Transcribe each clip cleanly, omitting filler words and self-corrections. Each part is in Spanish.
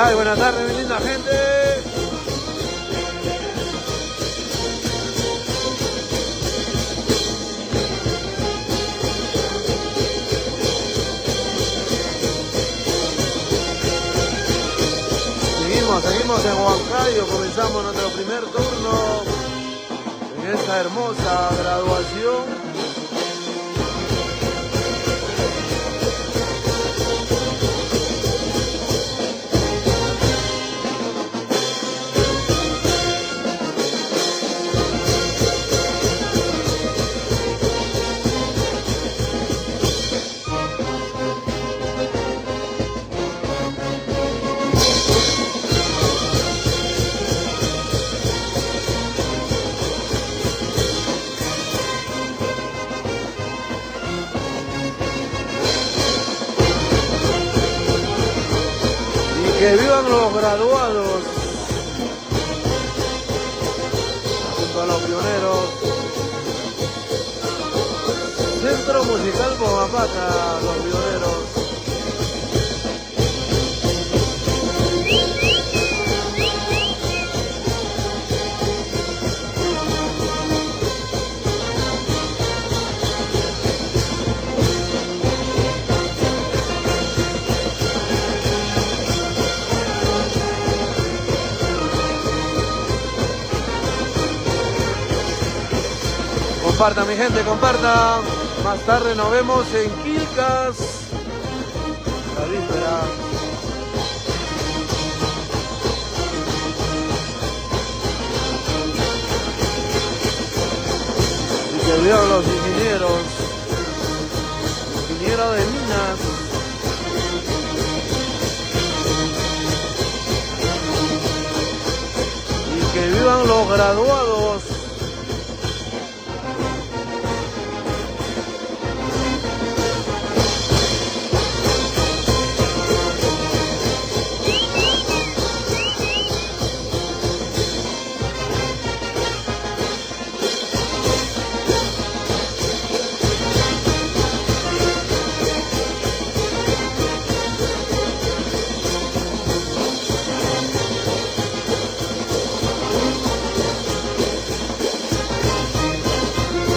Ay, buenas tardes, mi linda gente. Seguimos en Huancayo, comenzamos nuestro primer turno en esta hermosa graduación. Que vivan los graduados junto a los pioneros. Centro Musical Pomapata, los pioneros. Compartan, mi gente, compartan. Más tarde nos vemos en Quilcas. La víspera. Y que vivan los ingenieros. Ingeniero de minas. Y que vivan los graduados.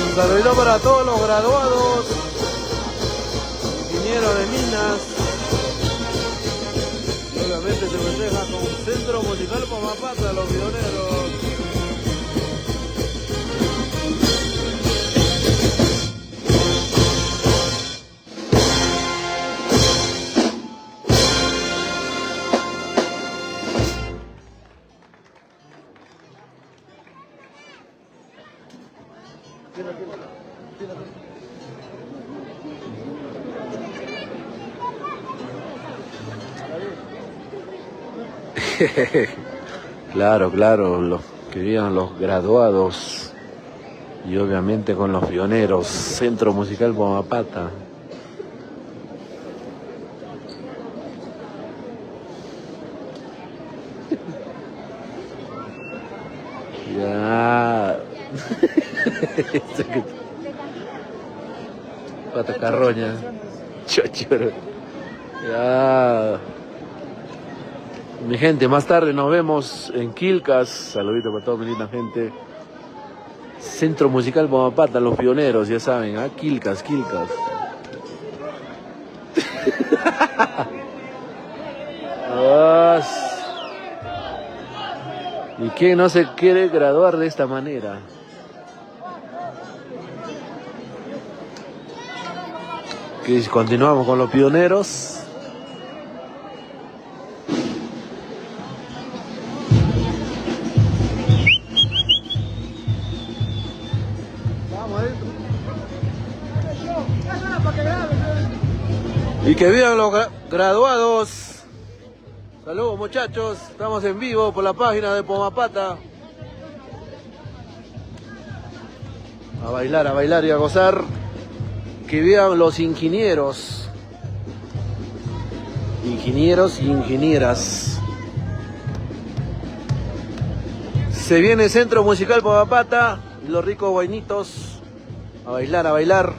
Un saludo para todos los graduados, ingenieros de minas. Y obviamente se festeja con Centro Musical Pomapata, los pioneros. Claro, claro, los que vivían los graduados y obviamente con los pioneros. Centro Musical Pomapata. Ya. Pata carroña. Chochoro. Ya. Mi gente, más tarde nos vemos en Quilcas. Saludito para toda mi linda gente. Centro Musical Pomapata, los pioneros, ya saben, ¿ah? Quilcas, Quilcas. ¿Y quién no se quiere graduar de esta manera? Que continuamos con los pioneros. Y que vivan los graduados. Saludos muchachos, estamos en vivo por la página de Pomapata. A bailar y a gozar. Que vivan los ingenieros. Ingenieros y ingenieras. Se viene Centro Musical Pomapata. Los ricos guainitos. A bailar, a bailar.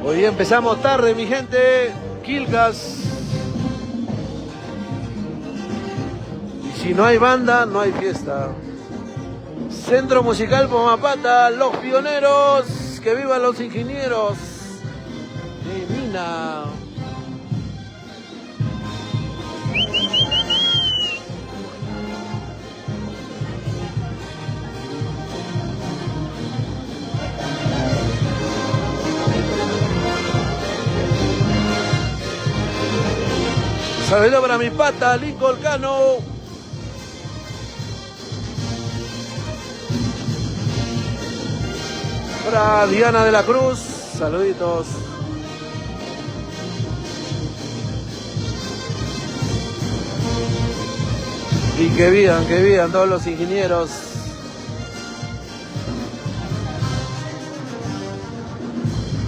Hoy empezamos tarde, mi gente. Quilcas. Y si no hay banda, no hay fiesta. Centro Musical Pomapata, los pioneros. Que vivan los ingenieros de mina. Saludos para mi pata, Lincoln Cano. Para Diana de la Cruz, saluditos. Y que vivan todos los ingenieros.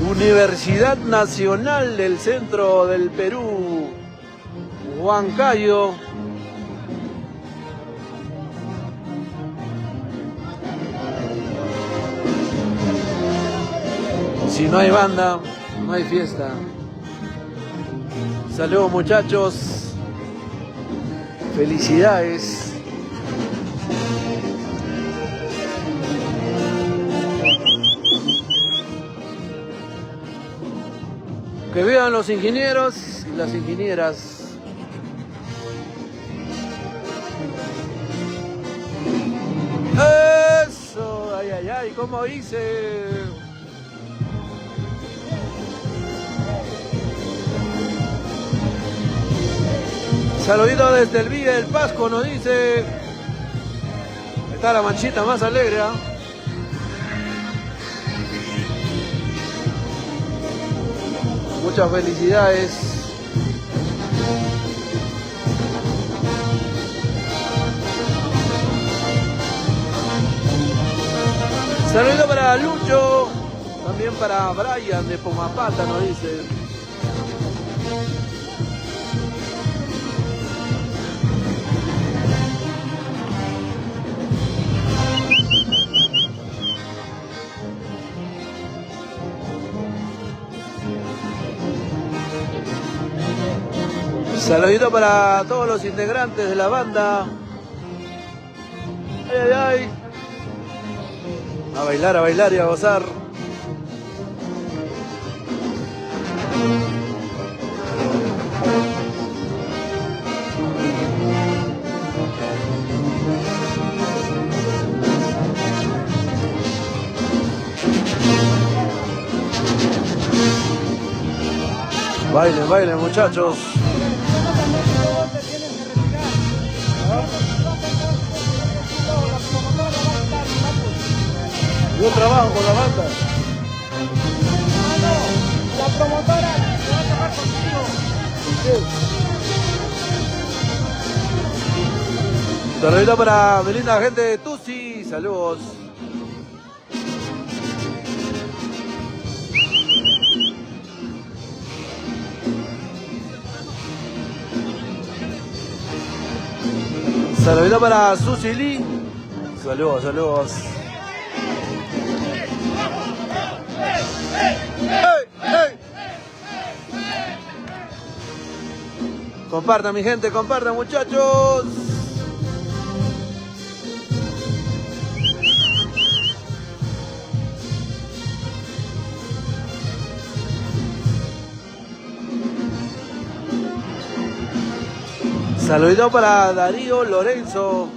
Universidad Nacional del Centro del Perú, Huancayo. Si no hay banda, no hay fiesta. Saludos muchachos. Felicidades. Que vivan los ingenieros y las ingenieras. Eso, ay, ay, ay, ¿cómo hice? Saludito desde el Villa del Pasco, nos dice. Ahí está la manchita más alegre, ¿eh? Muchas felicidades. Saludo para Lucho, también para Brian de Pomapata, nos dice. Saludito para todos los integrantes de la banda. Ay, ay, ay. A bailar y a gozar. Bailen, bailen, muchachos. Yo trabajo con la banda. La promotora va a trabajar contigo. Saludito para mi linda gente de Tusi. Saludos. Saludito para Susi Lee. Saludos, saludos. ¡Hey, hey! Compartan, mi gente, compartan, muchachos. Saludito para Darío Lorenzo.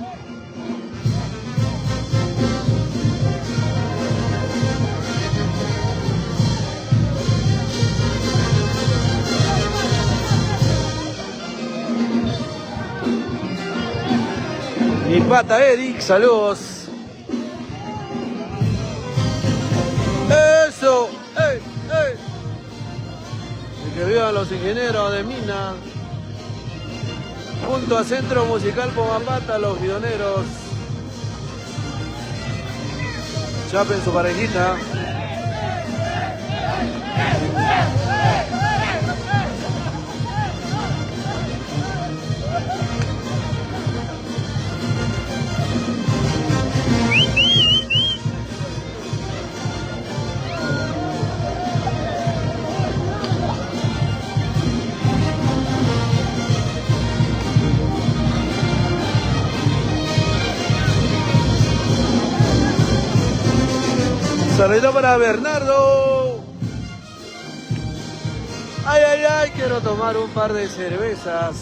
Mi pata Eric, saludos. Eso, ey, ey. Y que vivan los ingenieros de Mina. Junto a Centro Musical Pomapata, los pioneros. Chapen su parejita. Saludito para Bernardo. Ay, ay, ay, quiero tomar un par de cervezas.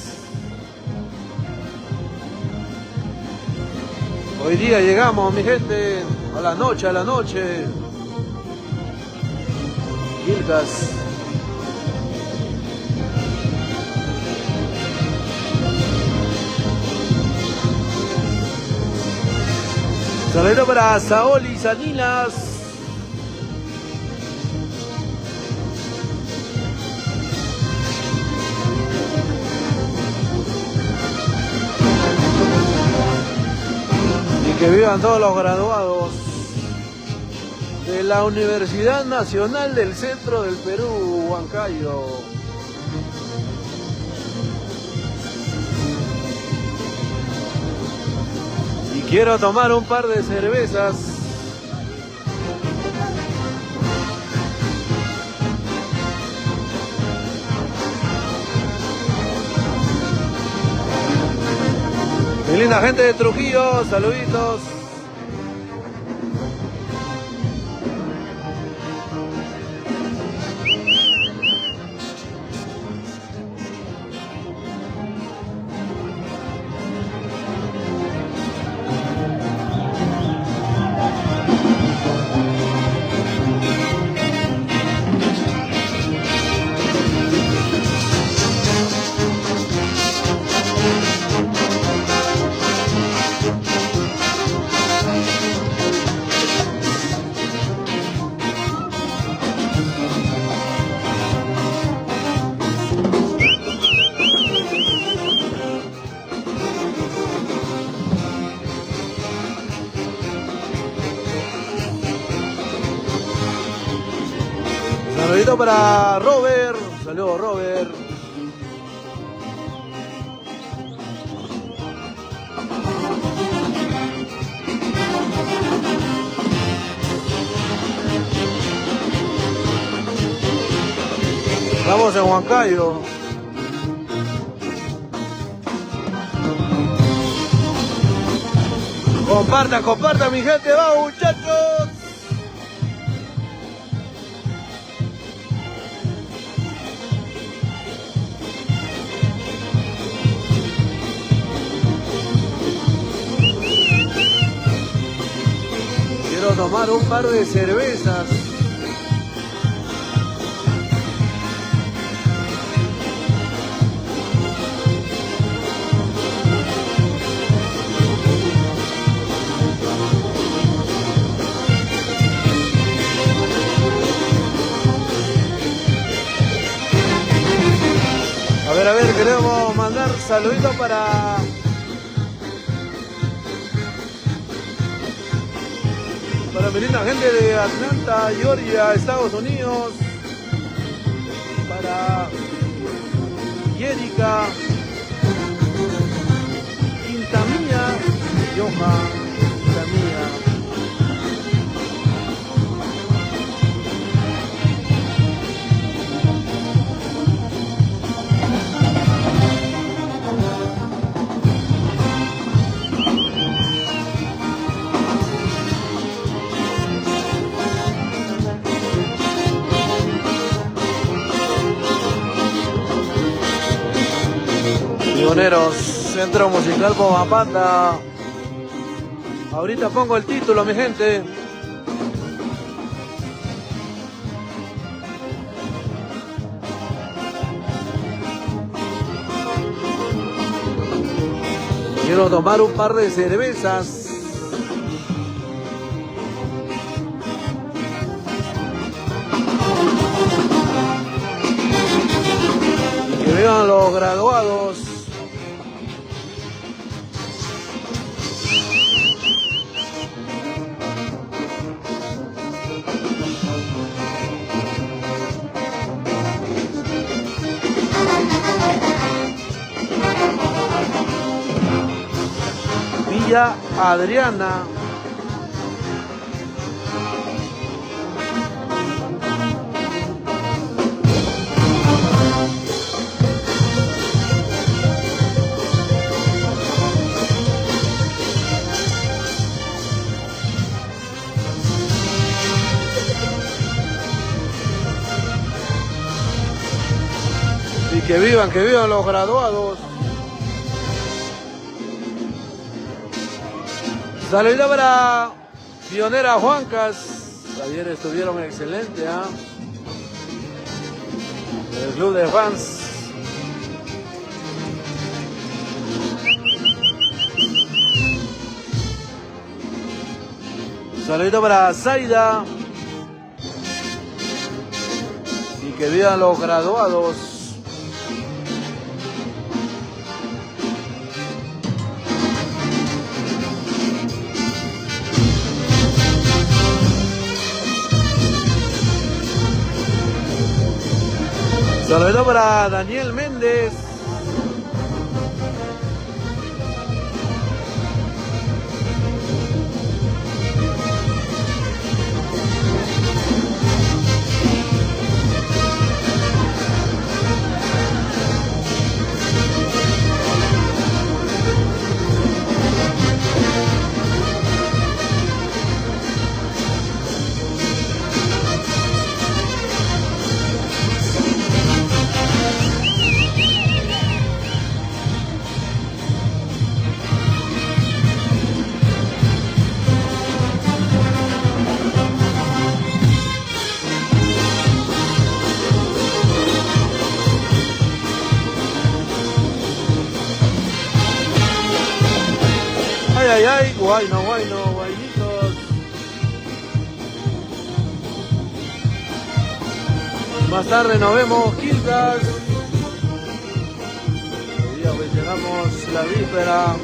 Hoy día llegamos, mi gente, a la noche, a la noche. Quilcas. Saludito para Saoli Sanilas. Que vivan todos los graduados de la Universidad Nacional del Centro del Perú, Huancayo. Y quiero tomar un par de cervezas. Mi linda gente de Trujillo, saluditos. Saludito para Robert. Saludos, Robert. Estamos en Huancayo. Compartan, compartan, mi gente. ¡Vamos, muchachos! Quiero tomar un par de cervezas. A ver, queremos mandar saluditos para mi linda gente de Atlanta, Georgia, Estados Unidos. Para Yerica, Quintamilla, Johan, Quintamilla. Pioneros, Centro Musical Pomapata. Ahorita pongo el título, mi gente. Quiero tomar un par de cervezas. Y que vean los graduados. Villa Adriana. Y que vivan los graduados. Saludito para Pionera Juancas. Ayer estuvieron excelentes, ¿eh? El club de fans. Saludito para Zaida. Y que vivan los graduados. Saludos para Daniel Méndez. Ay, guaynos, guaynitos. Más tarde nos vemos, Quilcas. Hoy día mencionamos la víspera.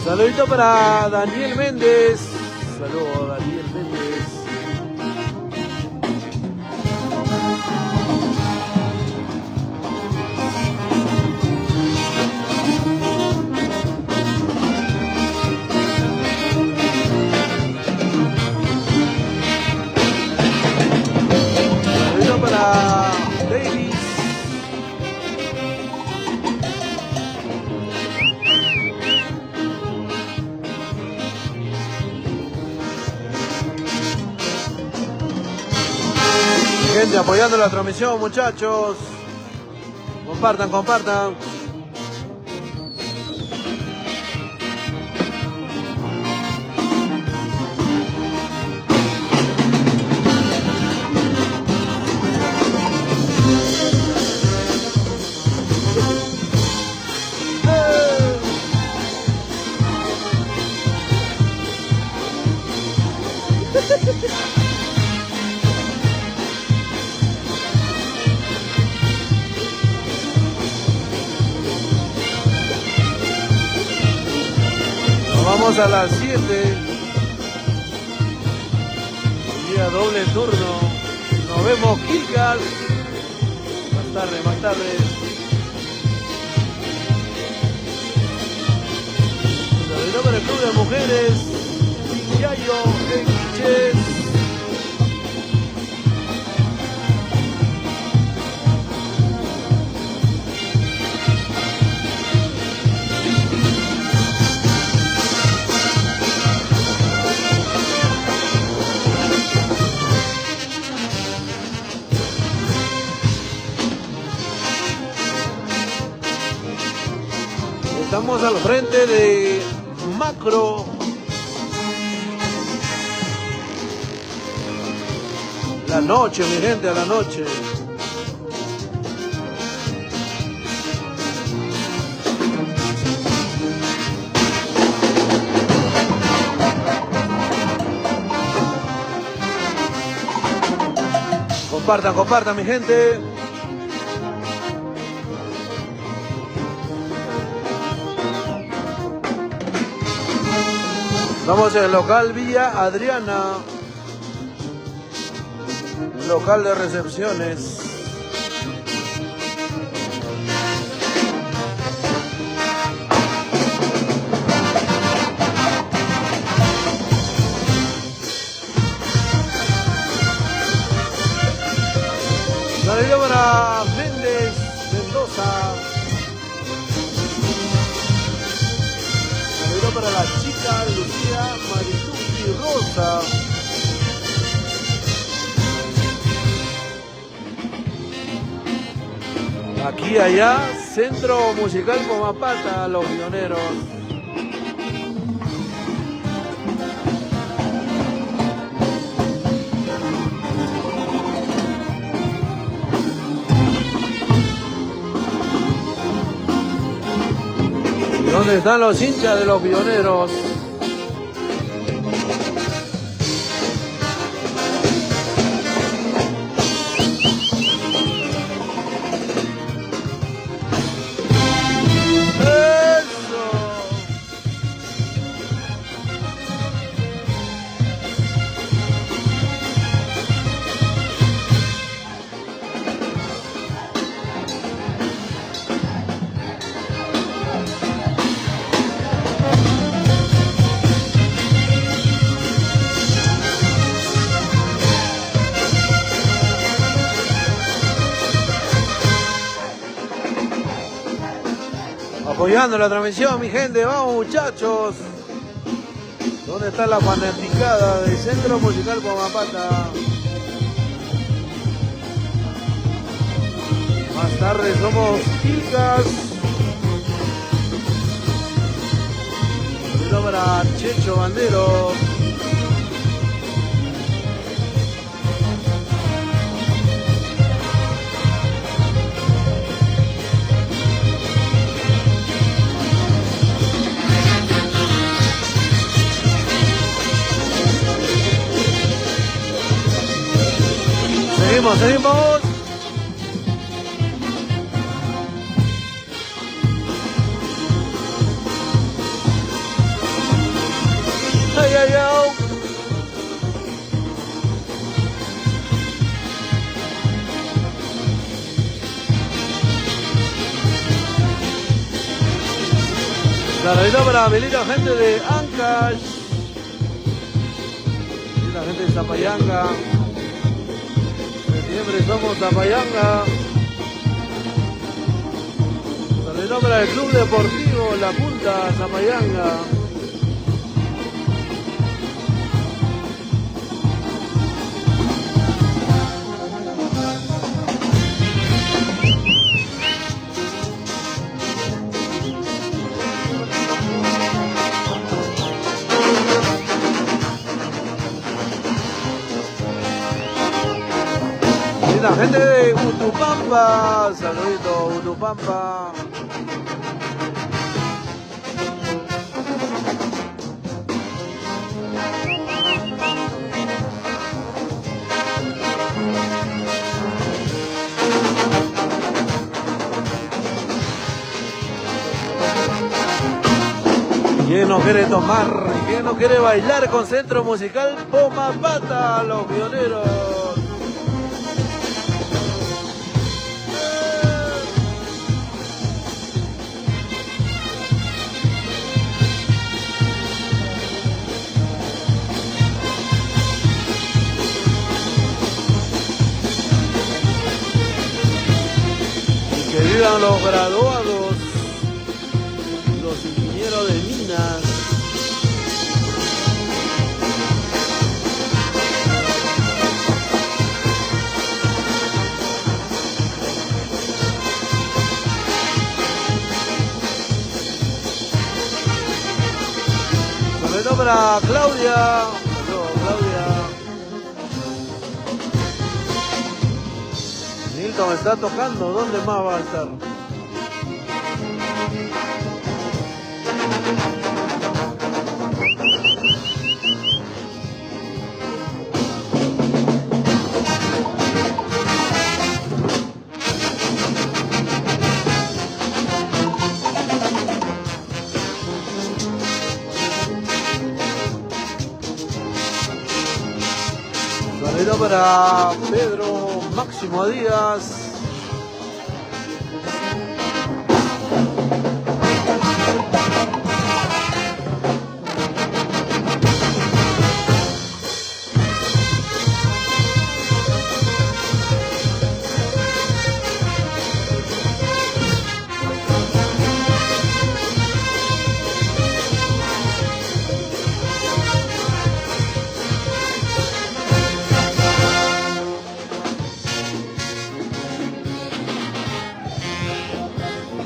Saludito para Daniel Méndez. Saludos, Daniel Méndez. Saludito para Davis. gente apoyando la transmisión, muchachos. Compartan, compartan. Nos vamos a las 7. Día doble turno. Nos vemos, Quilcas. Más tarde, más tarde. Saludos para el Club de Mujeres. Yayo, Enquiches. Estamos al frente de Macro. La noche, mi gente, a la noche. Compartan, compartan, mi gente. Estamos en el local Villa Adriana, local de recepciones. Saludos para Méndez, Mendoza. Saludos para la chica Lucía, Marituki, Rosa. Aquí, allá, Centro Musical Pomapata, Los Pioneros. ¿Y dónde están los hinchas de Los Pioneros? Apoyando la transmisión, mi gente, vamos muchachos. ¿Dónde está la fanaticada del Centro Musical Pomapata? Más tarde somos Quilcas. Saludos para Checho Bandero. Seguimos, seguimos. Ay, ay, ay. Saludito para Belita, gente de Ancash. Y la gente de Zapayanga. Siempre somos Zapayanga. Saludito para el Club Deportivo La Punta, Zapayanga. La gente de Utupampa, saludito Utupampa. ¿Quién no quiere tomar? ¿Quién no quiere bailar con Centro Musical Pomapata? Los pioneros. Que vivan los graduados, los ingenieros de minas. Sobre todo para Claudia. Claudia. Nilton está tocando, ¿dónde más va a estar? Saludo para Pedro Máximo Díaz.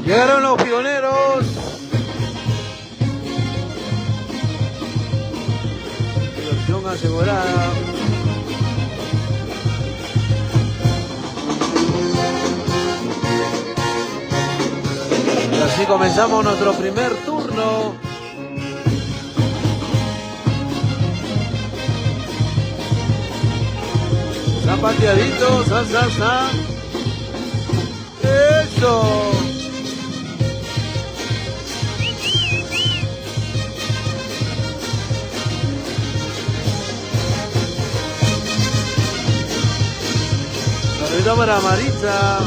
Llegaron los pioneros. Diversión asegurada. Y así comenzamos nuestro primer turno. Zapateaditos, san. Eso. Saludito para Maritza.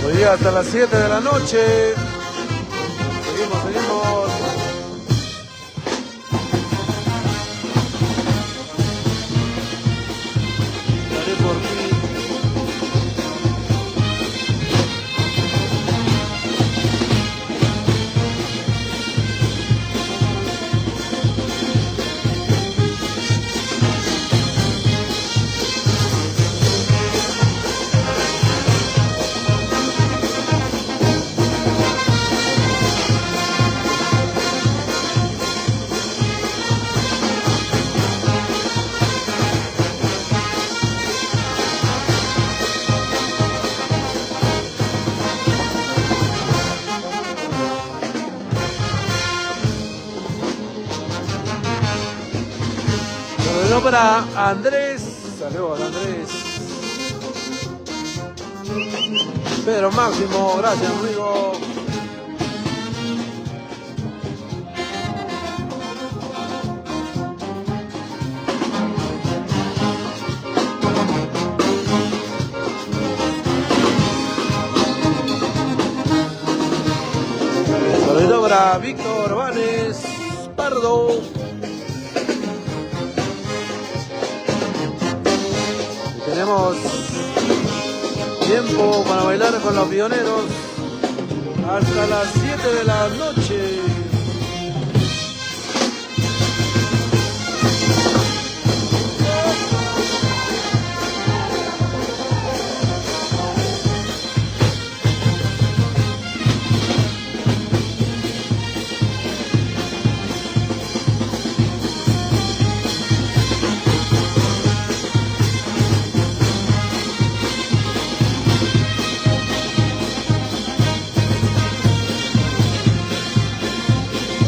Hoy día hasta las 7 de la noche. Seguimos. Daré por ti. Saludos para Andrés. Saludos Andrés. Pedro Máximo, gracias amigo. Saludos para Víctor Vanes Pardo. Tenemos tiempo para bailar con los pioneros hasta las 7 de la noche.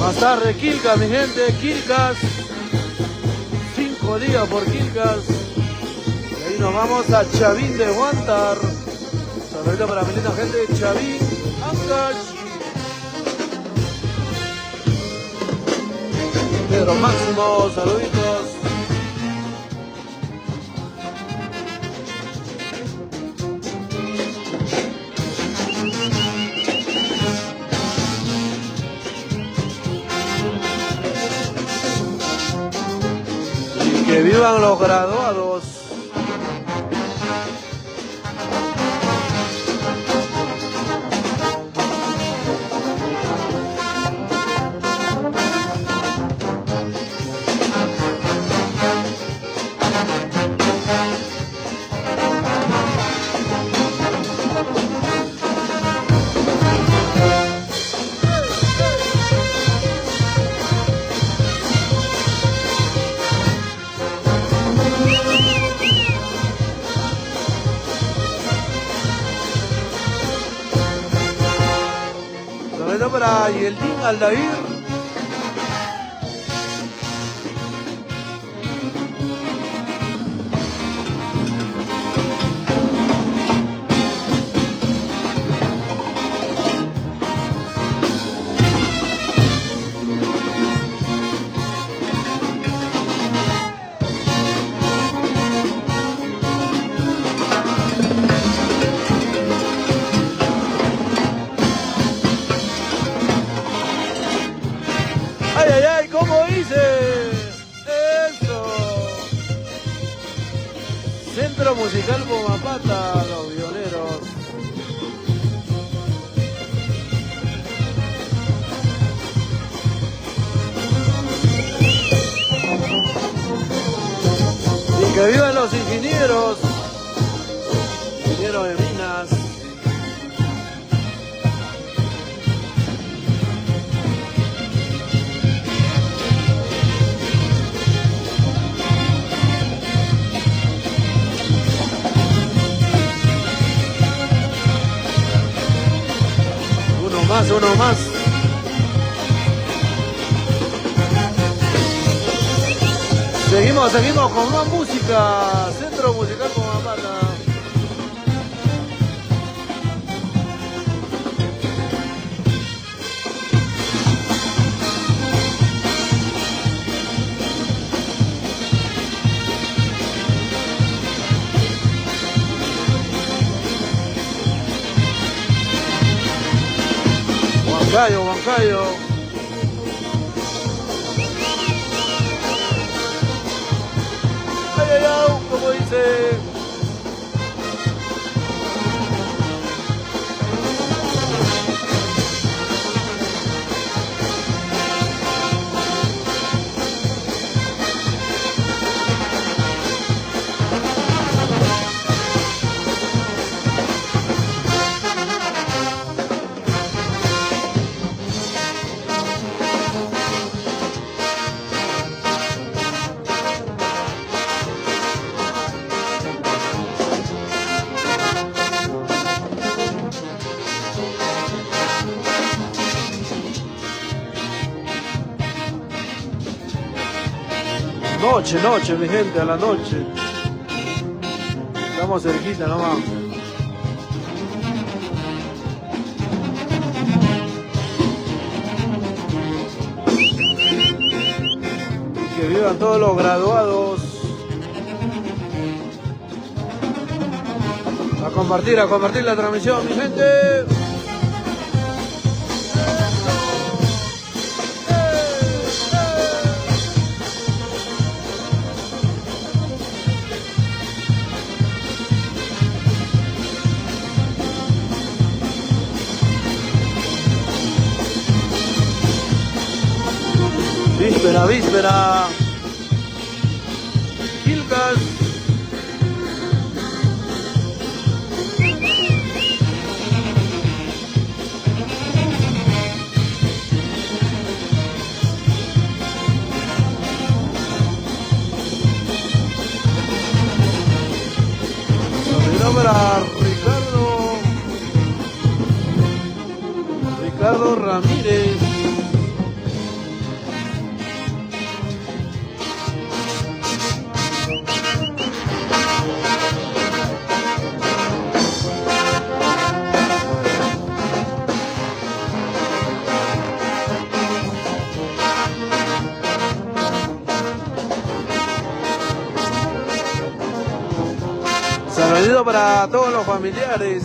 Más tarde Quilcas, mi gente, Quilcas. 5 días por Quilcas. Y ahí nos vamos a Chavín de Huántar. Saludito para mi linda gente de Chavín, Ancash. Pedro Máximo, saluditos. Y que vivan los graduados. Para Yeldin Aldair. ¡Ay, ay, ay! ¿Cómo dice? ¡Eso! Centro Musical Pomapata, los violeros. Y que vivan los ingenieros. Ingenieros de minas. Uno más. Seguimos con más música. Centro Musical Pomapata. Huancayo. Ay, ay, ay, como dice. Noche, mi gente, a la noche. Estamos cerquita nomás. Que vivan todos los graduados. A compartir la transmisión, mi gente. Víspera. Quilcas. Para Ricardo Ramírez. saludo para todos los familiares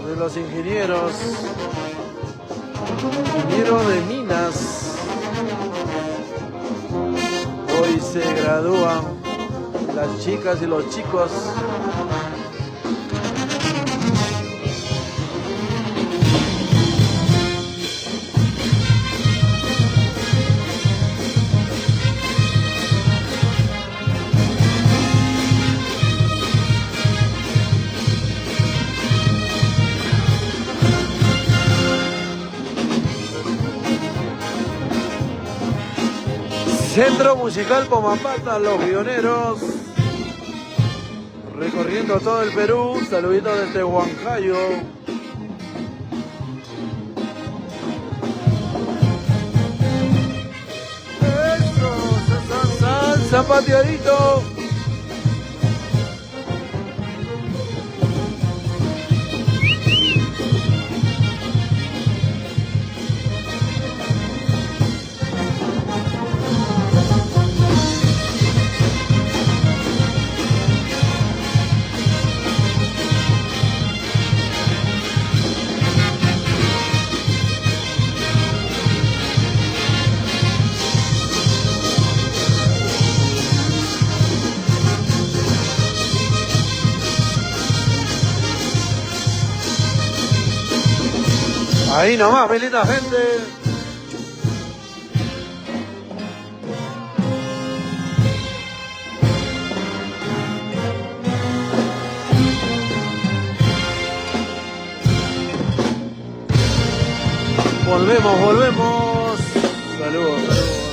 de los ingenieros. Ingeniero de minas. Hoy se gradúan las chicas y los chicos. Centro Musical Pomapata, los pioneros, recorriendo todo el Perú. Saluditos desde Huancayo. Eso, zapateadito. Ahí nomás, mi linda gente. Volvemos. Saludos.